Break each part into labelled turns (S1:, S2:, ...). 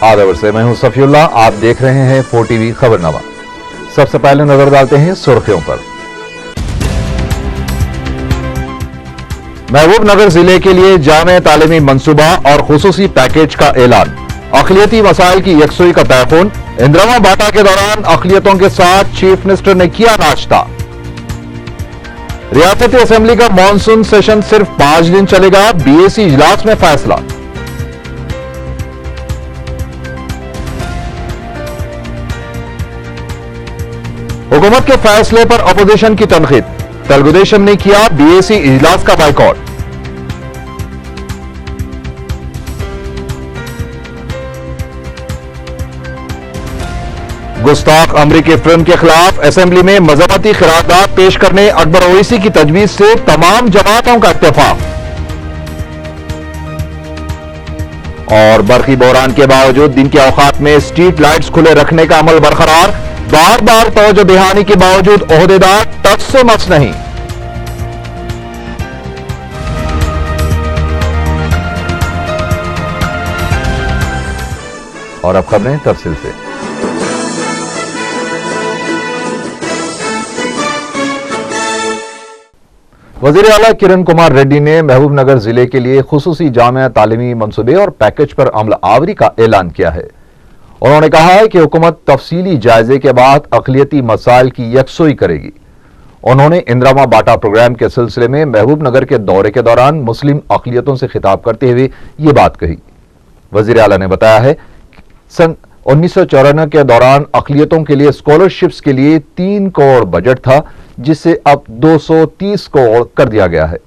S1: आदाब से मैं हूं सफीउल्लाह, आप देख रहे हैं 4TV खबरनामा। सबसे पहले नजर डालते हैं सुर्खियों पर। महबूबनगर जिले के लिए जामे तालीमी मंसूबा और खुसूसी पैकेज का ऐलान। अक़लियती मसाइल की यकसुई का तयक़ुन। इंदिरामा बाटा के दौरान अक़लियतों के साथ चीफ मिनिस्टर ने किया नाश्ता। रियासती असेंबली का मानसून सेशन सिर्फ 5 दिन चलेगा, बीएसी इजलास में फैसला। हुकूमत के फैसले पर अपोजिशन की तनकीद। तेलुगुदेशम ने किया बीएसी इजलास का बाइकॉट। गुस्ताख अमरीकी फिल्म के खिलाफ असेंबली में मजम्मती क़रारदाद पेश करने अकबर ओवैसी की तजवीज से तमाम जमातों का इत्तेफाक। और बरक़ी बहरान के बावजूद दिन के औकात में स्ट्रीट लाइट्स खुले रखने का अमल बरकरार। बार बार तवज्जो दहानी के बावजूद ओहदेदार टच से मस नहीं। और अब खबरें तफसील से। वज़ीर आला किरण कुमार रेड्डी ने महबूबनगर जिले के लिए खुसूसी जामिया तालीमी मंसूबे और पैकेज पर अमल आवरी का ऐलान किया है। उन्होंने कहा है कि हुकूमत तफसीली जायजे के बाद अक़लियती मसाइल की यकसुई करेगी। उन्होंने इंदिरामा बाटा प्रोग्राम के सिलसिले में महबूबनगर के दौरे के दौरान मुस्लिम अक़लियतों से खिताब करते हुए ये बात कही। वज़ीर आला ने बताया है कि सन 1994 के दौरान अक़लियतों के लिए स्कॉलरशिप्स के लिए 3 करोड़ बजट था, जिसे अब 230 करोड़ कर दिया गया है।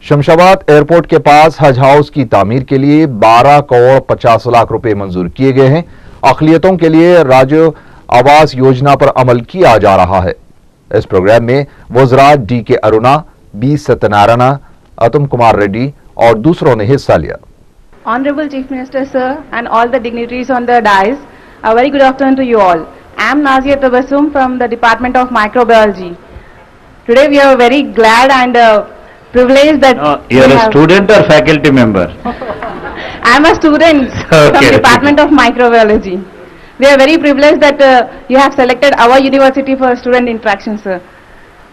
S1: शमशाबाद एयरपोर्ट के पास हज हाउस की तामीर के लिए 12 करोड़ 50 लाख रुपए मंजूर किए गए हैं। अक़लियतों के लिए राज्य आवास योजना पर अमल किया जा रहा है। इस प्रोग्राम में वज़रा DK अरुणा, B सत्यनारायण, अतुम कुमार रेड्डी और दूसरों ने हिस्सा लिया।
S2: Honorable Chief Minister, sir, and all the dignitaries on the dais, a very good afternoon to you all. I am Nazia Tabassum from the Department of Microbiology. Today we are very glad and privileged that
S3: you are a student or faculty member?
S2: I am a student from the Department of Microbiology. We are very privileged that you have selected our university for student interaction, sir.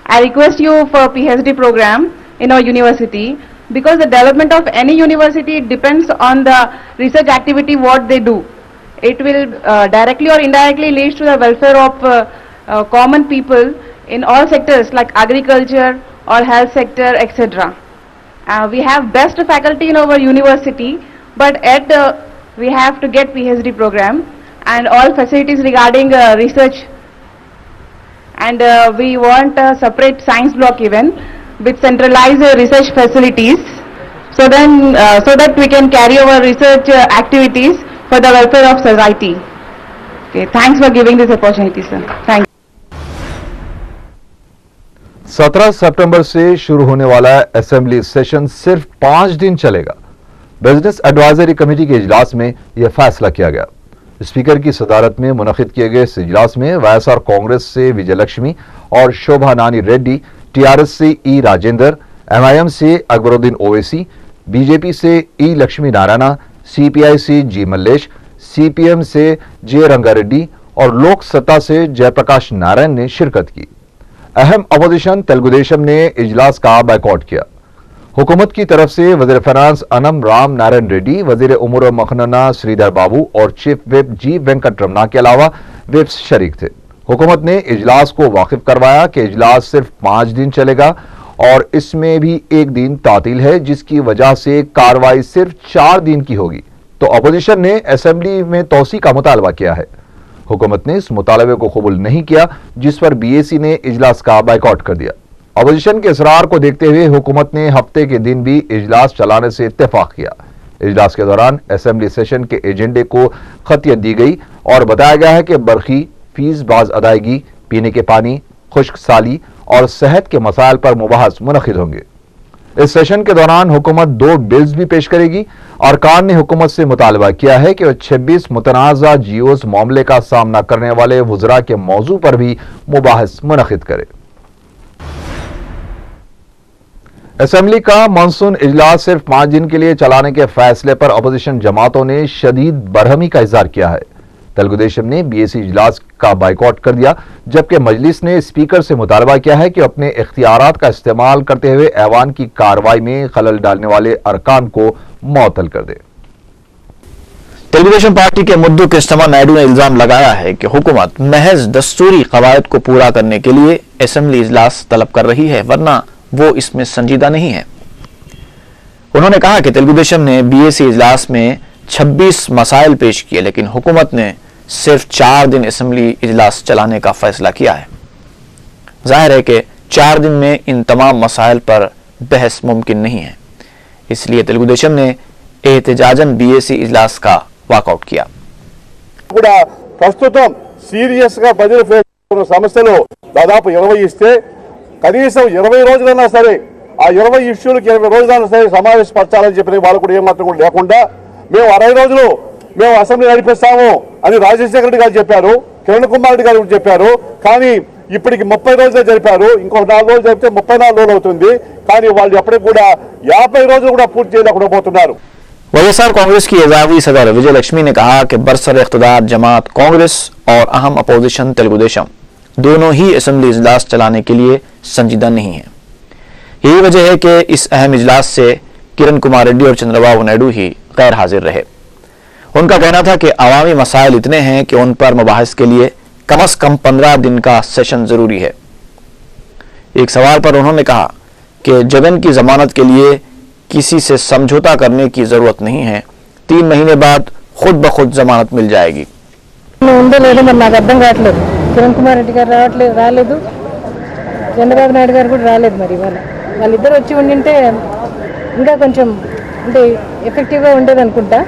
S2: I request you for PhD program in our university, because the development of any university depends on the research activity what they do. It will directly or indirectly lead to the welfare of common people in all sectors like agriculture or health sector, etc. We have best faculty in our university, but yet we have to get PhD program and all facilities regarding research, and we want a separate science block even with centralized research facilities, so that we can carry our research activities for the welfare of society. Okay, thanks for giving this opportunity, sir. Thank you.
S1: 17 सितंबर से शुरू होने वाला assembly session सिर्फ 5 दिन चलेगा। Business advisory committee के इजलास में यह फैसला किया गया। स्पीकर की सदारत में मुनक़िद किए गए इस इजलास में वाईएसआर कांग्रेस से विजय लक्ष्मी और शोभा नानी रेड्डी, TRS से E राजेंद्र, MIM से अकबरुद्दीन ओवैसी, BJP से E लक्ष्मी नारायण, CPI से G मल्लेश, CPM से J रंगारेड्डी और लोक सत्ता से जयप्रकाश नारायण ने शिरकत की। अहम अपोजिशन तेलुगुदेशम ने इजलास का बाइकॉट किया। हुकूमत की तरफ से वज़ीर फाइनेंस अनम राम नारायण रेड्डी, वज़ीर उमूर मखनना श्रीधर बाबू और chief whip G Venkat Ramana के अलावा विप्स शरीक थे। हुकूमत ने इजलास को वाकिफ करवाया कि इजलास सिर्फ 5 दिन चलेगा और इसमें भी एक दिन तातील है, जिसकी वजह से कार्रवाई सिर्फ 4 दिन की होगी। तो अपोजिशन ने असेंबली में तोसी का मुतालबा किया है। हुकूमत ने इस मुतालबे को कबूल नहीं किया, जिस पर BAC ने इजलास का बाइकॉट कर दिया। अपोजिशन के इसरार को देखते हुए हुकूमत ने हफ्ते के दिन भी इजलास चलाने से इत्तेफाक किया। इजलास के दौरान असेंबली सेशन के एजेंडे को खतियत दी गई और बताया गया है कि बरखी, फीस बाज अदायगी, पीने के पानी, खुश्क साली और सेहत के मसाइल पर मुबाहस मुनक़िद होंगे। इस सेशन के दौरान हुकूमत 2 बिल्स भी पेश करेगी। अरकान ने हुकूमत से मुतालबा किया है कि वह 26 मुतनाज़ा GOs मामले का सामना करने वाले वज़रा के मौजू पर भी मुबाहस मुनक़िद करे। असेंबली का मानसून इजलास सिर्फ 5 दिन के लिए चलाने के फैसले पर अपोजिशन जमातों ने शदीद बरहमी का इजहार किया है। तेलुगु देशम ने बीएसी इजलास का बाइकआउट कर दिया, जबकि मजलिस ने स्पीकर से मुतालबा किया है कि अपने इख्तियारात का इस्तेमाल करते हुए ऐवान की कार्रवाई में खलल डालने वाले अरकान को मुअत्तल कर दे।
S4: तेलुगुदेशम पार्टी के मुद्दों के इस्तेमाल नायडू ने इल्जाम लगाया है कि हुकूमत महज दस्तूरी कवायद को पूरा करने के लिए असेंबली इजलास तलब कर रही है, वरना वो इसमें संजीदा नहीं है। उन्होंने कहा कि तेलुगुदेशम ने बीएसी इजलास में 26 मसाइल पेश किए, लेकिन हुकूमत ने सिर्फ 4 दिन असेंबली इजलास चलाने का फैसला किया है। जाहिर है कि 4 दिन में इन तमाम मसाइल पर बहस मुमकिन नहीं है, इसलिए तेलुगुदेशम ने एहतजाजन बीएसी इजलास का వాకౌట్ किया।
S5: కూడా ప్రస్తుతం సీరియస్ గా బడ్జెట్ ఫేస్ చేస్తున్న సమస్యలు దాదాపు 20 ఇస్తే కనీసం 20 రోజులైనా సరే ఆ 20 ఇష్యూలకు 20 రోజులైనా సరే సమావేశపరచాలని చెప్పిన వాళ్ళు కూడా ఏమాత్రం కూడా లేకుండా మేము 60 రోజులు మేము అసెంబ్లీ నడిపిస్తాము అని రాజశేఖర రెడ్డి గారు చెప్పారు, కిరణ్ కుమార్ రెడ్డి గారు చెప్పారు, కానీ ఇప్పటికి 30 రోజులే జరిపారు। ఇంకొక 4 రోజులు జరిపితే 34 రోజులు అవుతుంది, కానీ వాళ్ళు ఎప్పటికి కూడా 50 రోజులు కూడా పూర్తి చేయలేకుండా పోతున్నారు।
S4: वाईएसआर कांग्रेस की एजाजी सदर विजय लक्ष्मी ने कहा कि बरसर इख्तिदार जमात कांग्रेस और अहम अपोजिशन तेलुगुदेशम दोनों ही असेंबली इजलास चलाने के लिए संजीदा नहीं है। यही वजह है कि इस अहम इजलास से किरण कुमार रेड्डी और चंद्रबाबू नायडू ही गैर हाजिर रहे। उनका कहना था कि अवामी मसाइल इतने हैं कि उन पर मुबाहिस के लिए कम से कम 15 दिन का सेशन जरूरी है। एक सवाल पर उन्होंने कहा कि जगन की जमानत के लिए किसी से समझौता करने की जरूरत नहीं है, 3 महीने बाद खुद ब खुद जमानत मिल जाएगी।
S6: ఉందో లేదో మరి నాకు అర్థం కావట్లేదు। కిరణ్ కుమార్ రెడ్డి గారు రాలేదు, చంద్రబాబు నాయుడు గారు కూడా రాలేదు। మరి వాళ్ళిద్దరు వచ్చి ఉండింటే ఇంకా కొంచెం అంటే ఎఫెక్టివ్గా ఉండేది అనుకుంటా।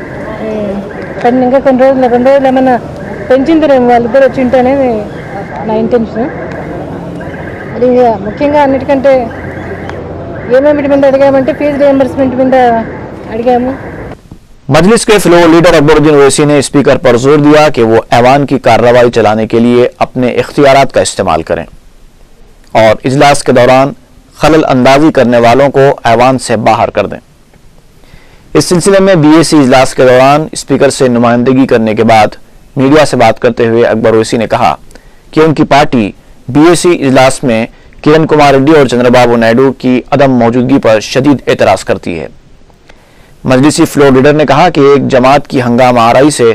S6: కానీ ఇంకా కొన్ని రోజులు ఏమైనా పెంచిందిరేమో వాళ్ళిద్దరు వచ్చి ఉంటేనేది నా ఇంటెన్షన్। అది ముఖ్యంగా అన్నిటికంటే ఏమేమిటి మీద అడిగామంటే ఫీజు రియంబర్స్మెంట్ మీద అడిగాము।
S4: मजलिस के फ्लोर लीडर अकबरुद्दीन ओवैसी ने स्पीकर पर जोर दिया कि वो ऐवान की कार्रवाई चलाने के लिए अपने इख्तियारात का इस्तेमाल करें और इजलास के दौरान खलल अंदाजी करने वालों को ऐवान से बाहर कर दें। इस सिलसिले में बीएसी इजलास के दौरान स्पीकर से नुमाइंदगी करने के बाद मीडिया से बात करते हुए अकबर ओवैसी ने कहा कि उनकी पार्टी बीएसी इजलास में किरण कुमार रेड्डी और चंद्रबाबू नायडू की अदम मौजूदगी पर शदीद एतराज करती है। मजलिसी फ्लोर लीडर ने कहा कि एक जमात की हंगामा आराई से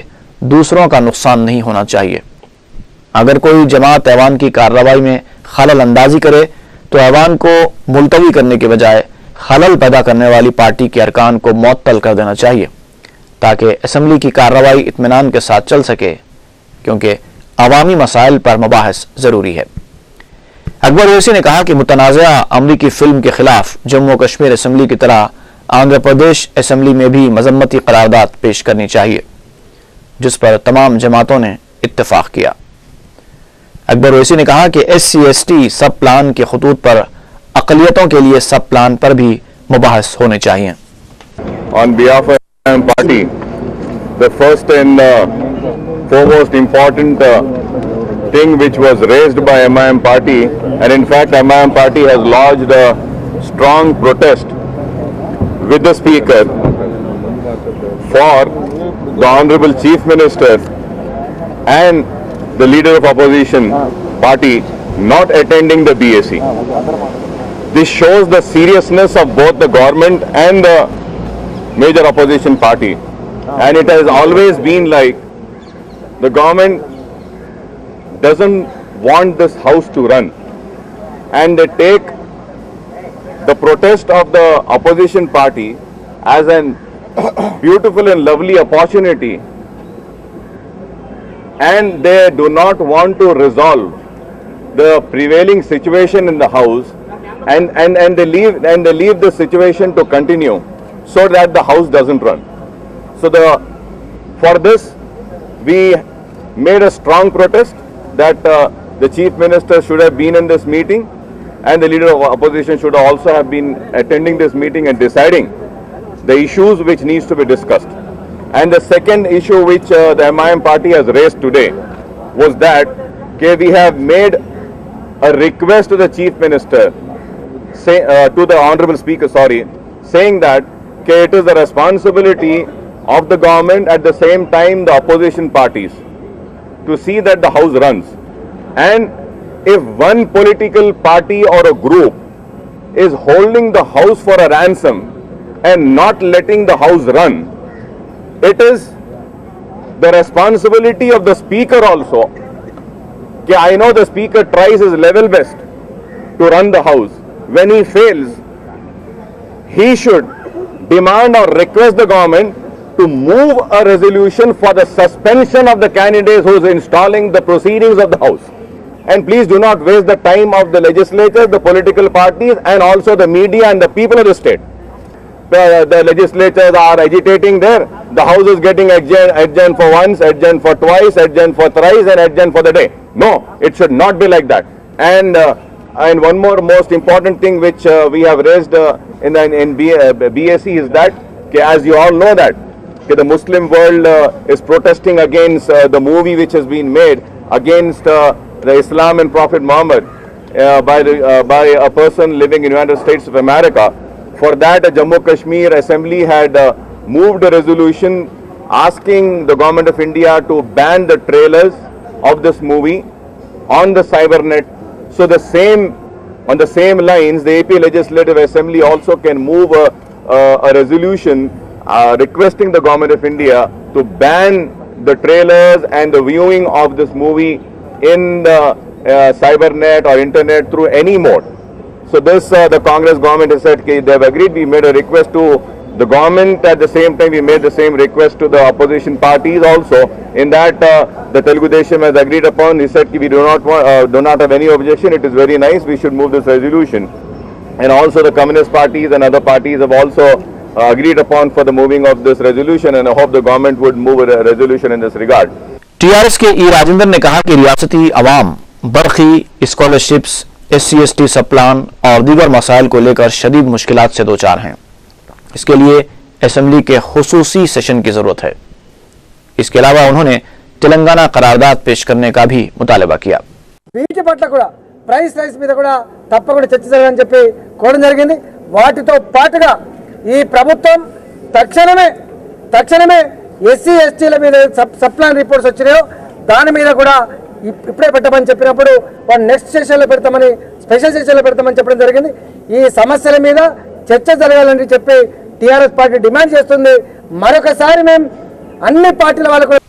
S4: दूसरों का नुकसान नहीं होना चाहिए। अगर कोई जमात ऐवान की कार्रवाई में खलल अंदाजी करे तो ऐवान को मुलतवी करने के बजाय खलल पैदा करने वाली पार्टी के अरकान को मुअत्तल कर देना चाहिए, ताकि असेंबली की कार्रवाई इत्मीनान के साथ चल सके, क्योंकि अवामी मसाइल पर मुबाहिस जरूरी है। अकबर ओवैसी ने कहा कि मुतनाज़ा अमरीकी फिल्म के खिलाफ जम्मू कश्मीर असेंबली की तरह आंध्र प्रदेश असेंबली में भी मजम्मती करारदाद पेश करनी चाहिए, जिस पर तमाम जमातों ने इत्तेफाक किया। अकबर ओवैसी ने कहा कि SC/ST सब प्लान के खतूत पर अक़लियतों के लिए सब प्लान पर भी मुबाहिस होने चाहिए।
S5: On behalf of MIM party, the first and foremost important thing which was raised by MIM party, and in fact MIM party has lodged a strong protest with the Speaker for the Honorable Chief Minister and the Leader of Opposition Party not attending the BAC. This shows the seriousness of both the government and the major opposition party, and it has always been like the government doesn't want this house to run, and they take the protest of the opposition party as an beautiful and lovely opportunity, and they do not want to resolve the prevailing situation in the house, and they leave the situation to continue so that the house doesn't run. So for this we made a strong protest that the Chief Minister should have been in this meeting, and the Leader of Opposition should also have been attending this meeting and deciding the issues which needs to be discussed. And the second issue which the MIM party has raised today was that we have made a request to the Chief Minister to the Honorable Speaker, saying that it is the responsibility of the government, at the same time the opposition parties, to see that the House runs. And if one political party or a group is holding the House for a ransom and not letting the House run, it is the responsibility of the Speaker also. I know the Speaker tries his level best to run the House. When he fails, he should demand or request the government to move a resolution for the suspension of the candidates who is installing the proceedings of the House. And please do not waste the time of the legislators, the political parties, and also the media and the people of the state. The legislators are agitating there. The House is getting adjourned for once, adjourned for twice, adjourned for thrice, and adjourned for the day. No, it should not be like that. And one more most important thing which we have raised in BSE is that, as you all know that, the Muslim world is protesting against the movie which has been made against the Islam and Prophet Muhammad by a person living in the United States of America. For that, the Jammu Kashmir Assembly had moved a resolution asking the Government of India to ban the trailers of this movie on the cybernet. So on the same lines, the AP Legislative Assembly also can move a resolution requesting the Government of India to ban the trailers and the viewing of this movie in the cybernet or internet through any mode. So this, the Congress government has said they have agreed. We made a request to the government. At the same time, we made the same request to the opposition parties also. In that, the Telugu Desam has agreed upon. He said we do not have any objection. It is very nice. We should move this resolution. And also the Communist parties and other parties have also agreed upon for the moving of this resolution. And I hope the government would move a resolution in this regard.
S4: TRS के ई राजेंद्र ने कहा कि रियासती अवाम बरखी, scholarships, SC/ST सब plan और दीगर मसाइल को लेकर शदीद मुश्किलात से दो चार हैं। इसके लिए असेंबली के खुसूसी सेशन की जरूरत है। इसके अलावा उन्होंने तेलंगाना करारदाद पेश करने का भी मुतालबा किया।
S7: వీటి పట్ల కూడా ప్రైస్ రైస్ మీద కూడా తప్పకుండా చర్చ జరగాలని చెప్పి కోరడం జరిగింది। వాటితో పాటుగా ఈ ప్రభుత్వం తక్షణమే SC/STల మీద సబ్ ప్లాన్ రిపోర్ట్స్ వచ్చినాయో దాని మీద కూడా ఇప్పుడే పెట్టమని చెప్పినప్పుడు వాళ్ళు నెక్స్ట్ సెషన్లో పెడతామని, స్పెషల్ సెషన్లో పెడతామని చెప్పడం జరిగింది। ఈ సమస్యల మీద చర్చ జరగాలని చెప్పి టీఆర్ఎస్ పార్టీ డిమాండ్ చేస్తుంది। మరొకసారి మేము అన్ని పార్టీల వాళ్ళకు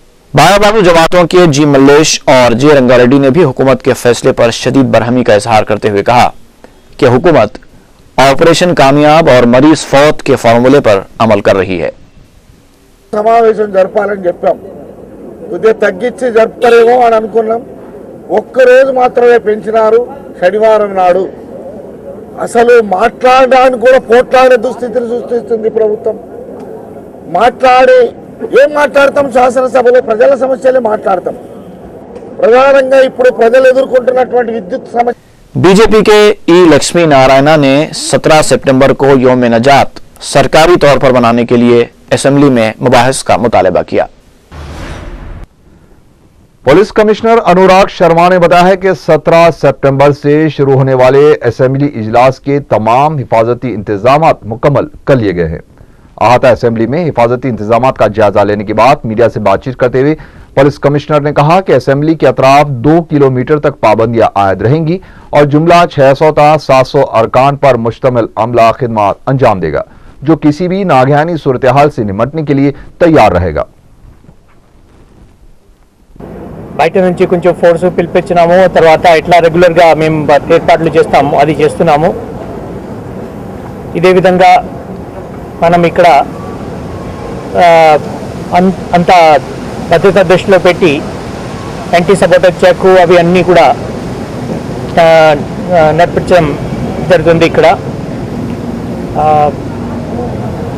S4: बाबू जमातों के जी मल्लेश और जे रंगारेड्डी ने भी हुकूमत के फैसले पर शदीद बरहमी का इजहार करते हुए कहा कि हुकूमत ऑपरेशन कामयाब और मरीज फौत के फार्मूले पर अमल कर रही है।
S8: సమావేశం జరపాలని చెప్పాం, కొద్దిగా తగ్గించి జరుపుతారేమో అని అనుకున్నాం। ఒక్కరోజు మాత్రమే పెంచినారు శనివారం నాడు। అసలు మాట్లాడడానికి కూడా పోట్లాడే దుస్థితిని సృష్టిస్తుంది ప్రభుత్వం। ఏం మాట్లాడతాం? శాసనసభలో ప్రజల సమస్యలే మాట్లాడతాం। ప్రధానంగా ఇప్పుడు ప్రజలు ఎదుర్కొంటున్నటువంటి విద్యుత్ సమస్య।
S4: बीजेपी के ई लक्ष्मी नारायणा ने 17 सितंबर को यौम नजात सरकारी तौर पर मनाने के लिए असेंबली में मुबाहिस का मुतालबा किया।
S1: पुलिस कमिश्नर अनुराग शर्मा ने बताया है कि 17 सितंबर से शुरू होने वाले असेंबली इजलास के तमाम हिफाजती इंतजाम मुकम्मल कर लिए गए हैं। अहाता असेंबली में हिफाजती इंतजाम का जायजा लेने के बाद मीडिया से बातचीत करते हुए पुलिस कमिश्नर ने कहा कि असेंबली के अतराफ 2 किलोमीटर तक पाबंदियां आयद रहेंगी और जुमला 600 ता 700 अरकान पर मुश्तमिल अमला खिदमत अंजाम देगा, जो किसी भी नागहानी सूरत हाल से निपटने के लिए तैयार रहेगा।
S9: బయట నుంచి కొంచెం ఫోర్స్ పిలిపించినాము, తర్వాత ఇట్లా రెగ్యులర్గా మేము ఏర్పాట్లు చేస్తాము, అది చేస్తున్నాము। ఇదే విధంగా మనం ఇక్కడ అంత భద్రత దృష్టిలో పెట్టి యాంటీ సబోటేజ్ చెక్ అవి అన్నీ కూడా నడిపించడం జరుగుతుంది। ఇక్కడ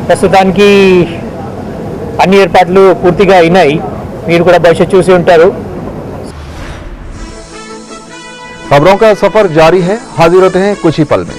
S9: ప్రస్తుతానికి అన్ని ఏర్పాట్లు పూర్తిగా అయినాయి, మీరు కూడా భవిష్యత్తు చూసి ఉంటారు।
S1: खबरों का सफर जारी है, हाजिर होते हैं कुछ ही पल में।